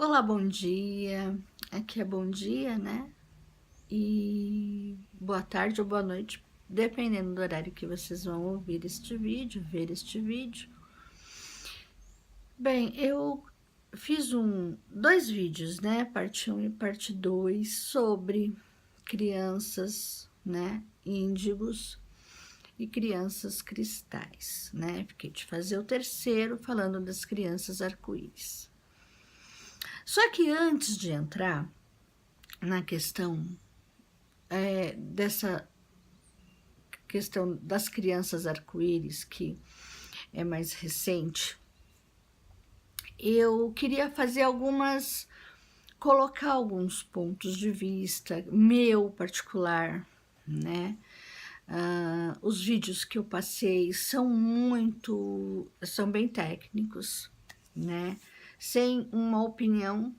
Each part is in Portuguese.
Olá, bom dia. Aqui é bom dia, né? E boa tarde ou boa noite, dependendo do horário que vocês vão ouvir este vídeo, ver este vídeo. Bem, eu fiz dois vídeos, né? Parte 1 e parte 2, sobre crianças, né? Índigos e crianças cristais, né? Fiquei de fazer o terceiro falando das crianças arco-íris. Só que antes de entrar na questão dessa questão das crianças arco-íris, que é mais recente, eu queria colocar alguns pontos de vista, meu particular, né? Os vídeos que eu passei são bem técnicos, né? Sem uma opinião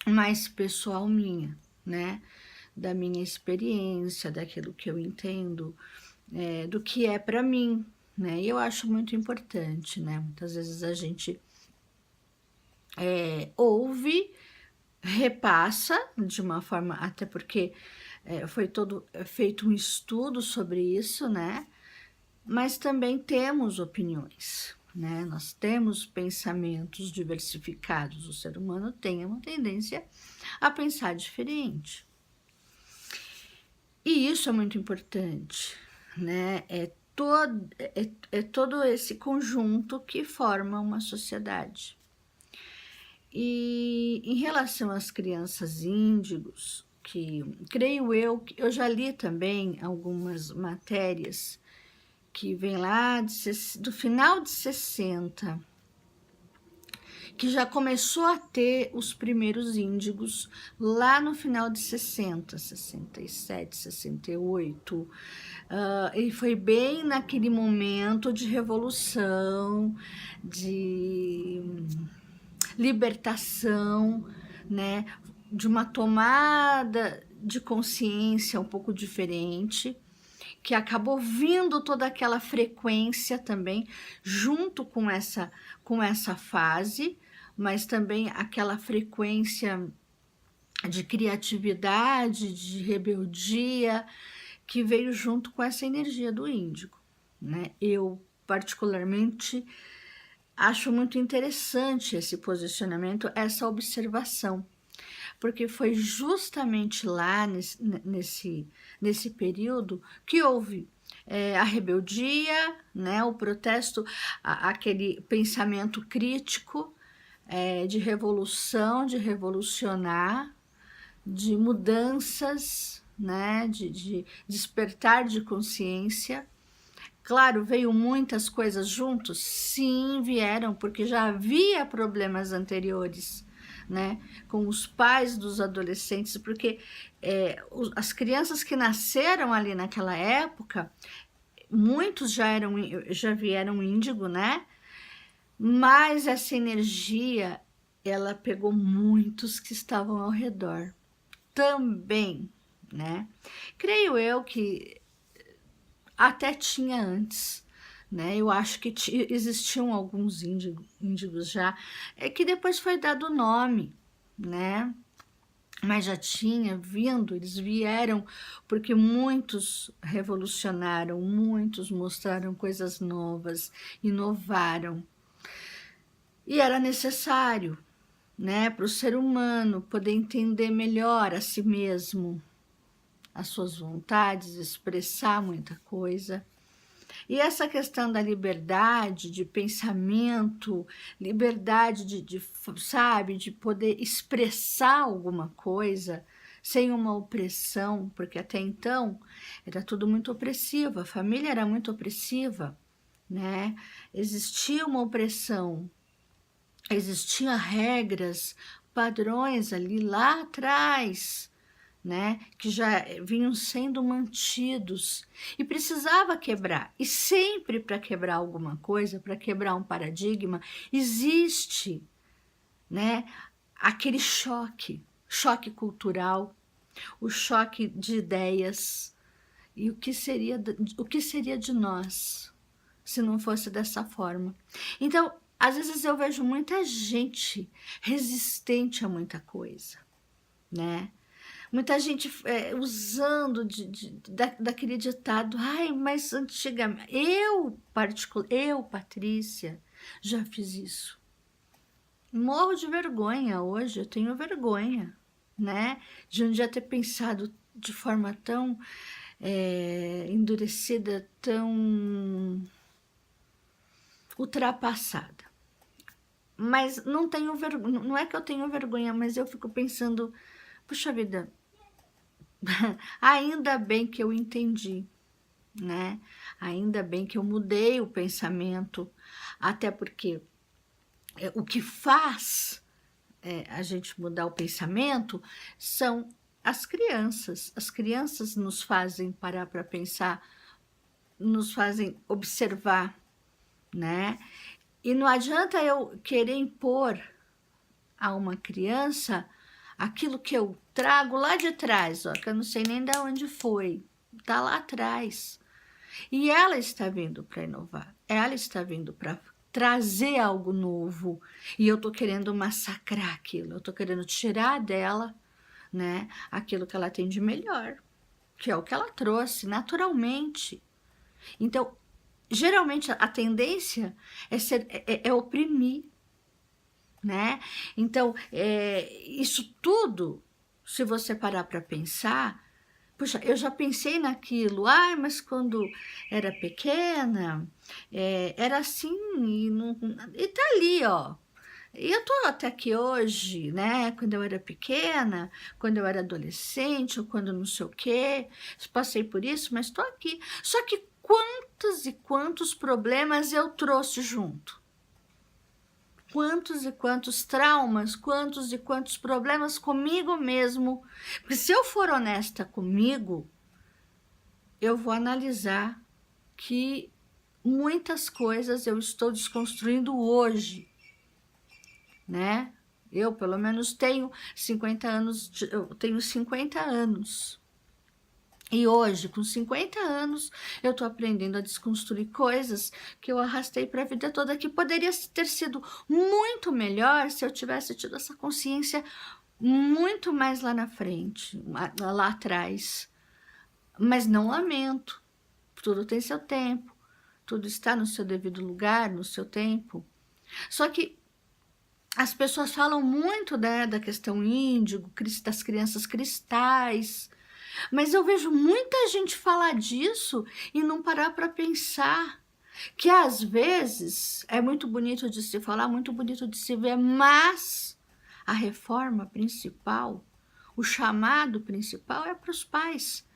mais pessoal minha, né? Da minha experiência, daquilo que eu entendo, do que é para mim, né? E eu acho muito importante, né? Muitas vezes a gente ouve, repassa de uma forma, até porque foi todo feito um estudo sobre isso, né? Mas também temos opiniões, né? Nós temos pensamentos diversificados. O ser humano tem uma tendência a pensar diferente. E isso é muito importante, né? É todo esse conjunto que forma uma sociedade. E em relação às crianças índigos, que creio eu, que eu já li também algumas matérias que vêm lá do final de 60, que já começou a ter os primeiros índigos lá no final de 60, 67, 68, e foi bem naquele momento de revolução, de libertação, né, de uma tomada de consciência um pouco diferente, que acabou vindo toda aquela frequência também junto com essa fase, mas também aquela frequência de criatividade, de rebeldia, que veio junto com essa energia do índigo, né? Eu, particularmente, acho muito interessante esse posicionamento, essa observação, porque foi justamente lá nesse período que houve a rebeldia, né, o protesto, aquele pensamento crítico de revolução, de revolucionar, de mudanças, né, de despertar de consciência. Claro, veio muitas coisas juntos? Sim, vieram, porque já havia problemas anteriores, né, com os pais dos adolescentes, porque as crianças que nasceram ali naquela época, muitos já vieram índigo, né, mas essa energia, ela pegou muitos que estavam ao redor também, né. Creio eu que até tinha antes, né? Eu acho que existiam alguns índigos já, que depois foi dado o nome, né? Mas já tinha vindo, eles vieram porque muitos revolucionaram, muitos mostraram coisas novas, inovaram. E era necessário, né, para o ser humano poder entender melhor a si mesmo, as suas vontades, expressar muita coisa. E essa questão da liberdade de pensamento, liberdade sabe, de poder expressar alguma coisa sem uma opressão, porque até então era tudo muito opressivo, a família era muito opressiva, né? Existia uma opressão, existiam regras, padrões ali lá atrás, né, que já vinham sendo mantidos e precisava quebrar. E sempre para quebrar alguma coisa, para quebrar um paradigma, existe, né, aquele choque cultural, o choque de ideias. E o que seria de nós se não fosse dessa forma? Então, às vezes eu vejo muita gente resistente a muita coisa, né? Muita gente usando daquele ditado, ai, mas antigamente, eu, Patrícia, já fiz isso. Morro de vergonha hoje, eu tenho vergonha, né? De um dia ter pensado de forma tão endurecida, tão ultrapassada. Mas não tenho vergonha, não é que eu tenho vergonha, mas eu fico pensando, puxa vida, ainda bem que eu entendi, né? Ainda bem que eu mudei o pensamento, até porque o que faz a gente mudar o pensamento são as crianças. As crianças nos fazem parar para pensar, nos fazem observar, né? E não adianta eu querer impor a uma criança aquilo que eu trago lá de trás, ó, que eu não sei nem de onde foi, tá lá atrás. E ela está vindo para inovar, ela está vindo para trazer algo novo, e eu tô querendo massacrar aquilo, eu tô querendo tirar dela, né, aquilo que ela tem de melhor, que é o que ela trouxe naturalmente. Então, geralmente a tendência é oprimir, né? Então, isso tudo, se você parar para pensar, puxa, eu já pensei naquilo, ai, mas quando era pequena, era assim, e tá ali, ó. E eu tô até aqui hoje, né? Quando eu era pequena, quando eu era adolescente, ou quando não sei o quê, passei por isso, mas tô aqui. Só que quantos e quantos problemas eu trouxe junto? Quantos e quantos traumas, quantos e quantos problemas comigo mesmo. Porque se eu for honesta comigo, eu vou analisar que muitas coisas eu estou desconstruindo hoje, né? Eu, pelo menos, tenho 50 anos, eu tenho 50 anos. E hoje, com 50 anos, eu estou aprendendo a desconstruir coisas que eu arrastei para a vida toda, que poderia ter sido muito melhor se eu tivesse tido essa consciência muito mais lá na frente, lá atrás. Mas não lamento, tudo tem seu tempo, tudo está no seu devido lugar, no seu tempo. Só que as pessoas falam muito, né, da questão índigo, das crianças cristais, mas eu vejo muita gente falar disso e não parar para pensar que às vezes é muito bonito de se falar, muito bonito de se ver, mas a reforma principal, o chamado principal é para os pais,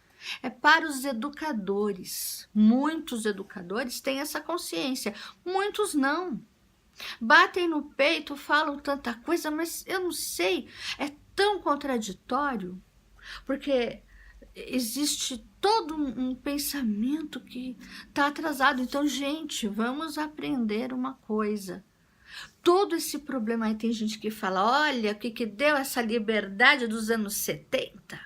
é para os educadores. Muitos educadores têm essa consciência, muitos não. Batem no peito, falam tanta coisa, mas eu não sei, é tão contraditório, porque existe todo um pensamento que está atrasado. Então, gente, vamos aprender uma coisa. Todo esse problema aí, tem gente que fala, olha, o que deu essa liberdade dos anos 70,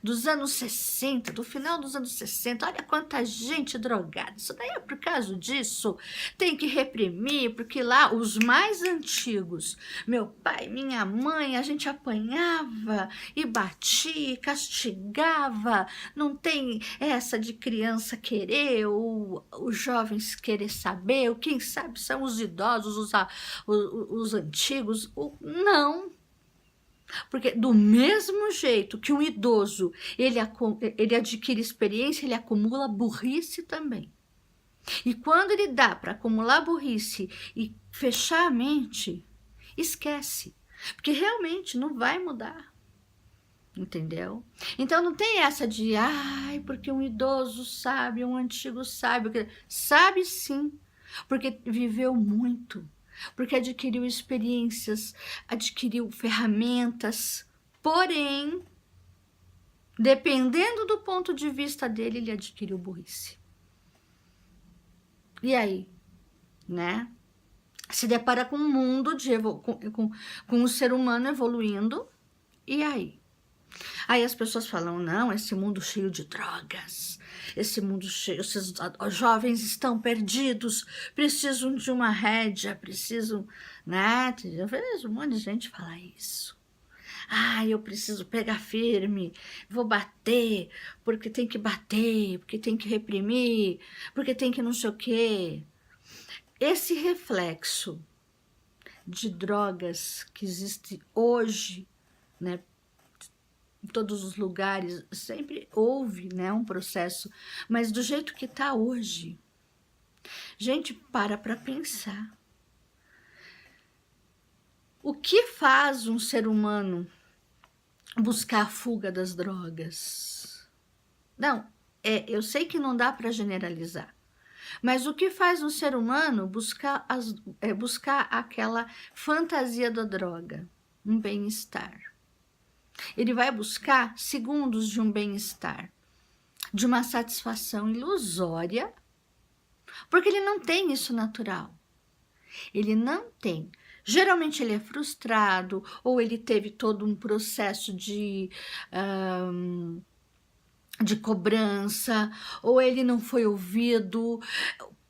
dos anos 60, do final dos anos 60, olha quanta gente drogada, isso daí é por causa disso, tem que reprimir, porque lá os mais antigos, meu pai, minha mãe, a gente apanhava e batia, castigava, não tem essa de criança querer, ou os jovens querer saber, ou quem sabe são os idosos, os antigos, não. Porque do mesmo jeito que um idoso ele adquire experiência, ele acumula burrice também. E quando ele dá para acumular burrice e fechar a mente, esquece. Porque realmente não vai mudar. Entendeu? Então não tem essa de, ai, porque um idoso sabe, um antigo sabe. Sabe sim, porque viveu muito. Porque adquiriu experiências, adquiriu ferramentas, porém, dependendo do ponto de vista dele, ele adquiriu burrice. E aí, né? Se depara com um mundo, com um ser humano evoluindo, e aí? Aí as pessoas falam, não, esse mundo cheio de drogas, esse mundo cheio, esses jovens estão perdidos, precisam de uma rédea, precisam, né? Eu vejo um monte de gente falar isso. Ah, eu preciso pegar firme, vou bater, porque tem que bater, porque tem que reprimir, porque tem que não sei o quê. Esse reflexo de drogas que existe hoje, né, em todos os lugares, sempre houve, né, um processo, mas do jeito que está hoje, gente, para pensar. O que faz um ser humano buscar a fuga das drogas? Não, eu sei que não dá para generalizar, mas o que faz um ser humano buscar aquela fantasia da droga? Um bem-estar. Ele vai buscar segundos de um bem-estar, de uma satisfação ilusória, porque ele não tem isso natural. Ele não tem. Geralmente ele é frustrado, ou ele teve todo um processo de cobrança, ou ele não foi ouvido.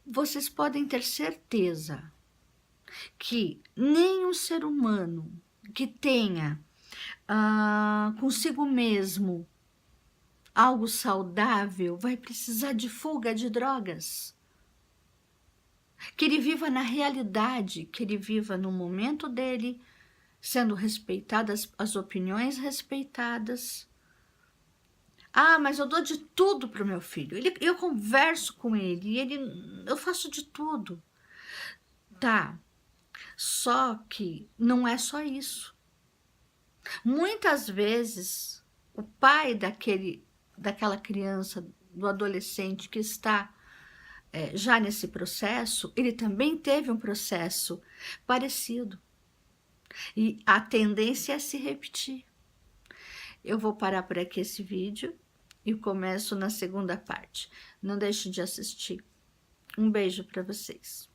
Vocês podem ter certeza que nenhum ser humano que tenha consigo mesmo algo saudável vai precisar de fuga de drogas. Que ele viva na realidade, que ele viva no momento dele, sendo respeitadas as opiniões respeitadas. Ah, mas eu dou de tudo para o meu filho. Eu converso com ele, eu faço de tudo. Tá, só que não é só isso. Muitas vezes, o pai daquela criança, do adolescente que está já nesse processo, ele também teve um processo parecido. E a tendência é se repetir. Eu vou parar por aqui esse vídeo e começo na segunda parte. Não deixe de assistir. Um beijo para vocês.